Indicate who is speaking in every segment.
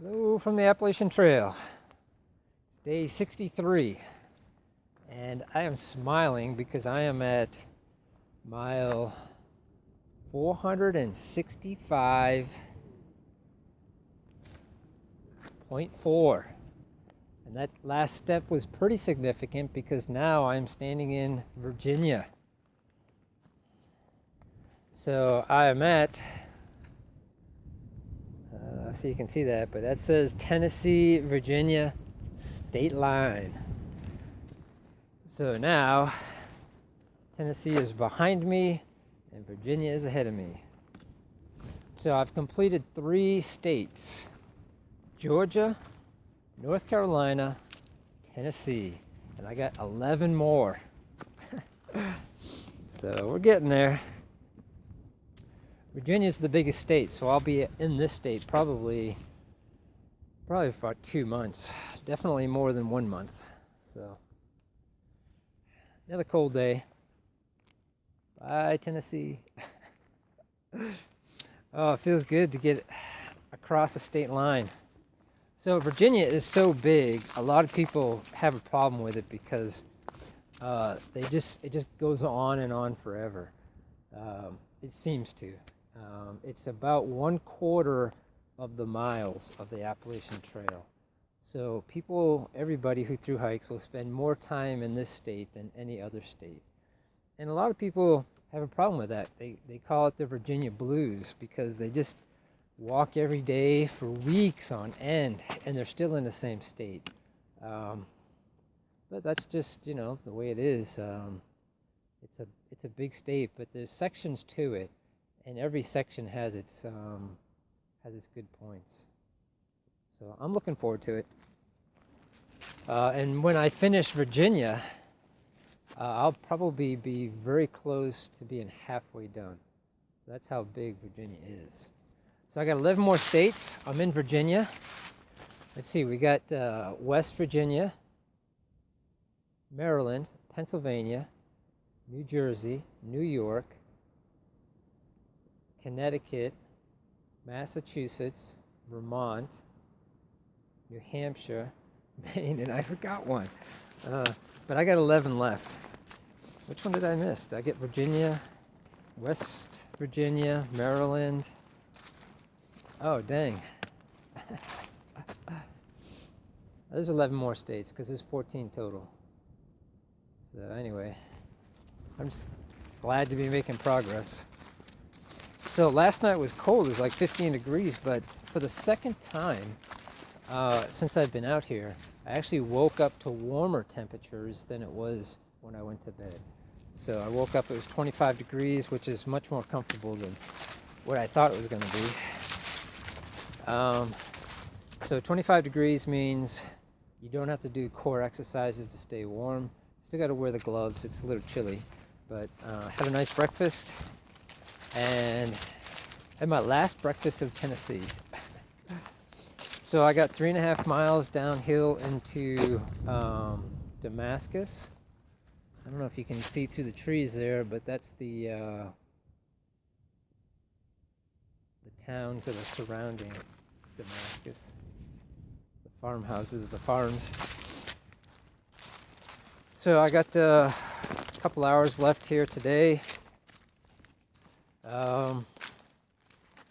Speaker 1: Hello from the Appalachian Trail. It's day 63, and I am smiling because I am at mile 465.4. And that last step was pretty significant because now I'm standing in Virginia. So I am at so you can see that, but that says Tennessee, Virginia state line. So now Tennessee is behind me and Virginia is ahead of me. So I've completed 3 states: Georgia, North Carolina, Tennessee, and I got 11 more. So we're getting there. Virginia's the biggest state, so I'll be in this state probably for about 2 months. Definitely more than 1 month. So another cold day. Bye, Tennessee. Oh, it feels good to get across a state line. So Virginia is so big, a lot of people have a problem with it because it just goes on and on forever. It seems to. It's about 1/4 of the miles of the Appalachian Trail. So everybody who thru hikes will spend more time in this state than any other state. And a lot of people have a problem with that. They call it the Virginia Blues because they just walk every day for weeks on end and they're still in the same state. But that's just, the way it is. It's a big state, but there's sections to it, and every section has its good points. So I'm looking forward to it. And when I finish Virginia, I'll probably be very close to being halfway done. That's how big Virginia is. So I got 11 more states. I'm in Virginia. Let's see, we got West Virginia, Maryland, Pennsylvania, New Jersey, New York, Connecticut, Massachusetts, Vermont, New Hampshire, Maine, and I forgot one. But I got 11 left. Which one did I miss? Did I get Virginia, West Virginia, Maryland? Oh, dang. There's 11 more states because there's 14 total. So anyway, I'm just glad to be making progress. So last night was cold. It was like 15 degrees, but for the second time since I've been out here, I actually woke up to warmer temperatures than it was when I went to bed. So I woke up, it was 25 degrees, which is much more comfortable than what I thought it was going to be. So 25 degrees means you don't have to do core exercises to stay warm. Still got to wear the gloves. It's a little chilly. But had a nice breakfast and had my last breakfast of Tennessee. So I got 3.5 miles downhill into Damascus. I don't know if you can see through the trees there, but that's the town to the surrounding Damascus. The farmhouses, the farms. So I got a couple hours left here today.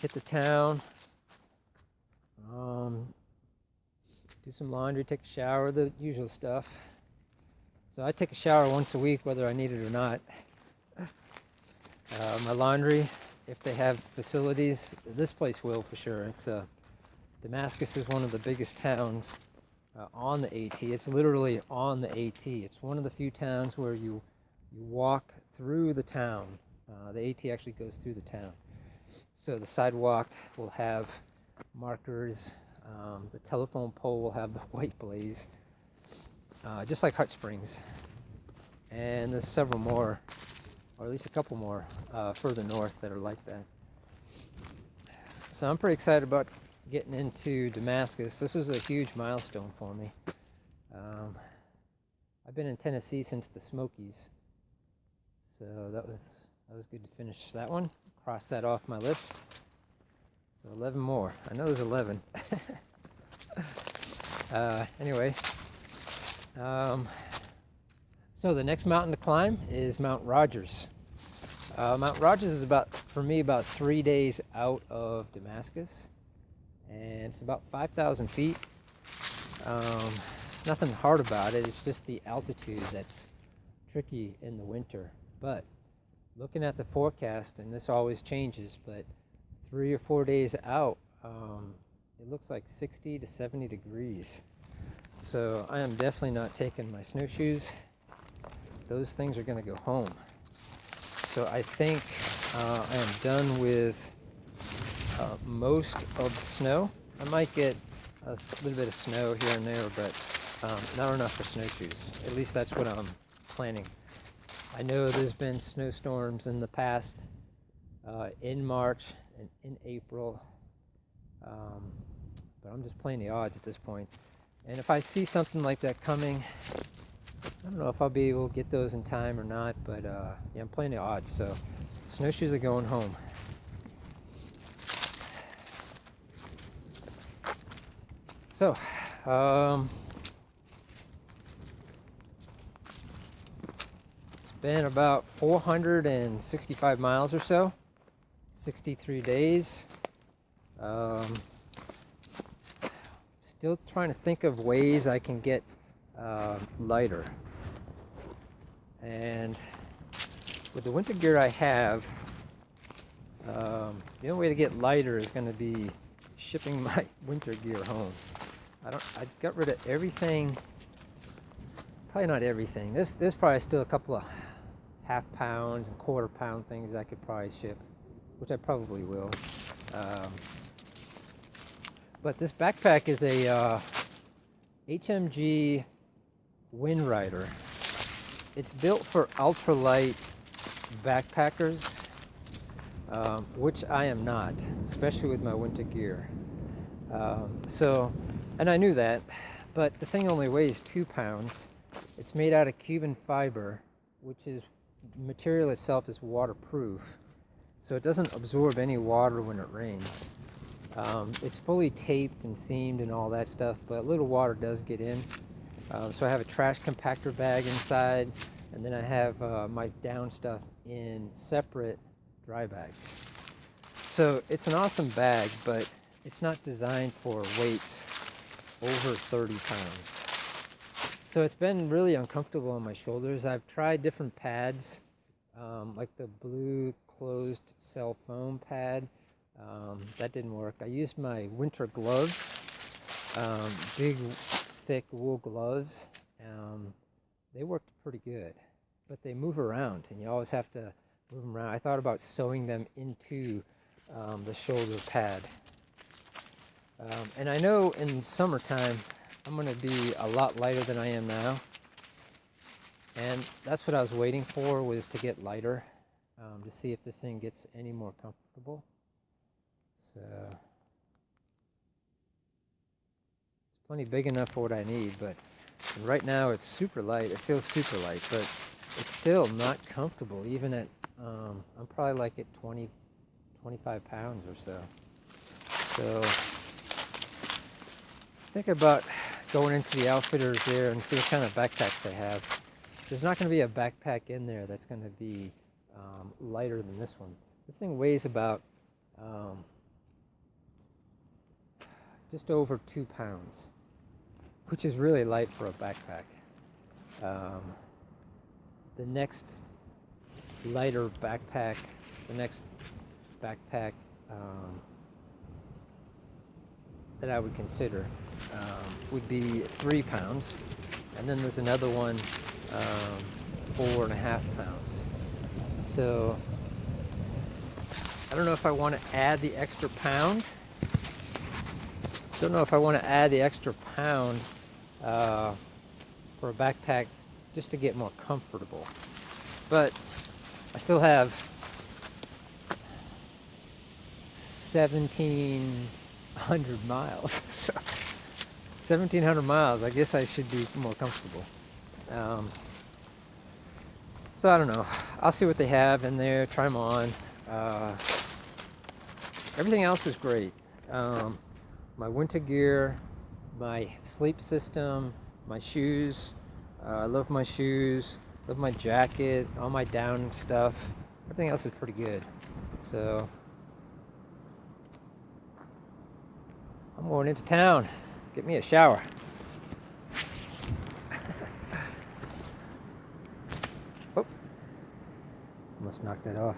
Speaker 1: Hit the town. Do some laundry, take a shower, the usual stuff. So I take a shower once a week, whether I need it or not. My laundry, if they have facilities, this place will for sure. Damascus is one of the biggest towns on the AT. It's literally on the AT. It's one of the few towns where you walk through the town. The AT actually goes through the town. So the sidewalk will have markers. The telephone pole will have the white blaze, just like Hot Springs. And there's several more, or at least a couple more further north that are like that. So I'm pretty excited about getting into Damascus. This was a huge milestone for me. I've been in Tennessee since the Smokies, so that was good to finish that one. Cross that off my list. So 11 more. I know there's 11. Anyway, so the next mountain to climb is Mount Rogers. Mount Rogers is for me, about 3 days out of Damascus, and it's about 5,000 feet. There's nothing hard about it. It's just the altitude that's tricky in the winter. But looking at the forecast, and this always changes, but 3 or 4 days out, it looks like 60 to 70 degrees. So I am definitely not taking my snowshoes. Those things are going to go home. So I think I am done with most of the snow. I might get a little bit of snow here and there, but not enough for snowshoes. At least that's what I'm planning. I know there's been snowstorms in the past, in March and in April, but I'm just playing the odds at this point. And if I see something like that coming, I don't know if I'll be able to get those in time or not, but yeah, I'm playing the odds. So snowshoes are going home. So, it's been about 465 miles or so, 63 days. Still trying to think of ways I can get lighter. And with the winter gear I have, the only way to get lighter is going to be shipping my winter gear home. I got rid of everything. Probably not everything. There's probably still a couple of half pounds and quarter pound things I could probably ship, which I probably will. But this backpack is a HMG Windrider. It's built for ultralight backpackers, which I am not, especially with my winter gear. And I knew that, but the thing only weighs 2 pounds. It's made out of Cuban fiber, which is material itself is waterproof, so it doesn't absorb any water when it rains. It's fully taped and seamed and all that stuff, but a little water does get in. So I have a trash compactor bag inside, and then I have my down stuff in separate dry bags. So it's an awesome bag, but it's not designed for weights over 30 pounds. So it's been really uncomfortable on my shoulders. I've tried different pads, like the blue closed cell foam pad. That didn't work. I used my winter gloves, big thick wool gloves. They worked pretty good, but they move around and you always have to move them around. I thought about sewing them into the shoulder pad. And I know in summertime I'm going to be a lot lighter than I am now, and that's what I was waiting for, was to get lighter, to see if this thing gets any more comfortable. So it's plenty big enough for what I need, but right now it's super light. It feels super light, but it's still not comfortable, even at I'm probably like at 25 pounds or so. So think about going into the outfitters there and see what kind of backpacks they have. There's not going to be a backpack in there that's going to be lighter than this one. This thing weighs about just over 2 pounds, which is really light for a backpack. The next lighter backpack, the next backpack that I would consider would be 3 pounds, and then there's another one 4.5 pounds. So I don't know if I want to add the extra pound. Don't know if I want to add the extra pound for a backpack just to get more comfortable. But I still have 1,700 miles. So 1,700 miles. I guess I should be more comfortable. So I don't know. I'll see what they have in there. Try them on. Everything else is great. My winter gear my sleep system, my shoes. I love my shoes, love my jacket, all my down stuff. Everything else is pretty good. So I'm going into town. Get me a shower. Oh, almost knocked that off.